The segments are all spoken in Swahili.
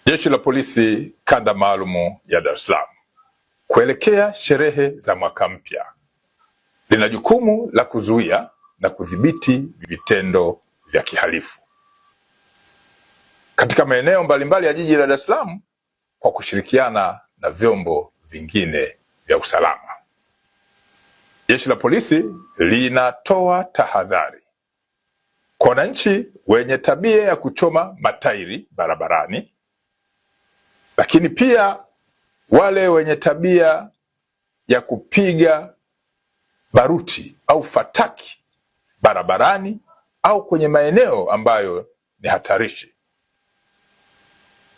Jeshi la Polisi Kanda Maalumu ya Dar es Salaam kuelekea sherehe za mwaka mpya lina jukumu la kuzuia na kudhibiti vitendo vya kihalifu katika maeneo mbalimbali ya jiji la Dar es Salaam kwa kushirikiana na vyombo vingine vya usalama. Jeshi la Polisi linatoa tahadhari kwa wananchi wenye tabia ya kuchoma matairi barabarani, lakini pia wale wenye tabia ya kupiga baruti au fataki barabarani au kwenye maeneo ambayo ni hatarishi,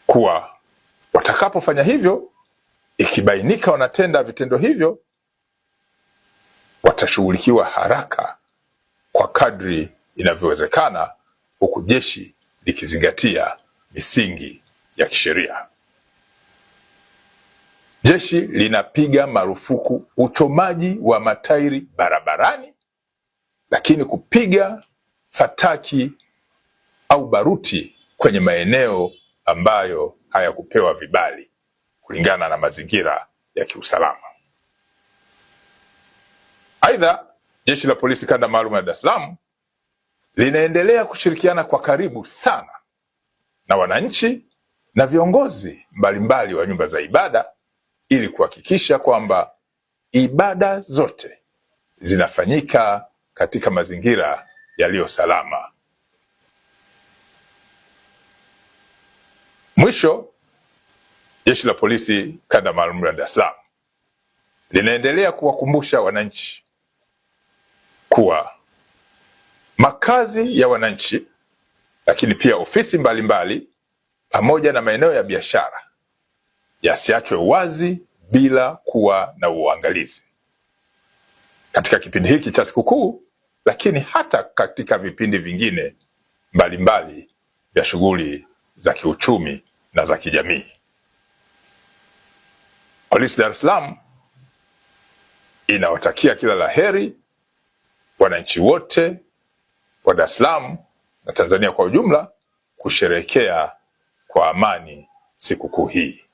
kuwa watakapofanya hivyo, ikibainika wanatenda vitendo hivyo, watashughulikiwa haraka kwa kadri inavyowezekana, huku jeshi likizingatia misingi ya kisheria. Jeshi linapiga marufuku uchomaji wa matairi barabarani, lakini kupiga fataki au baruti kwenye maeneo ambayo hayakupewa vibali kulingana na mazingira ya kiusalama. Aidha, Jeshi la Polisi Kanda Maalum ya Dar es Salaam linaendelea kushirikiana kwa karibu sana na wananchi na viongozi mbalimbali wa nyumba za ibada ili kuhakikisha kwamba ibada zote zinafanyika katika mazingira yaliyo salama. Mwisho, Jeshi la Polisi Kanda Maalum ya Dar es Salaam linaendelea kuwakumbusha wananchi kuwa makazi ya wananchi, lakini pia ofisi mbalimbali pamoja na maeneo ya biashara yasiachwe wazi bila kuwa na uangalizi katika kipindi hiki cha sikukuu, lakini hata katika vipindi vingine mbalimbali vya shughuli za kiuchumi na za kijamii. Polisi Dar es Salaam inawatakia kila laheri wananchi wote wa Dar es Salaam na Tanzania kwa ujumla kusherehekea kwa amani sikukuu hii.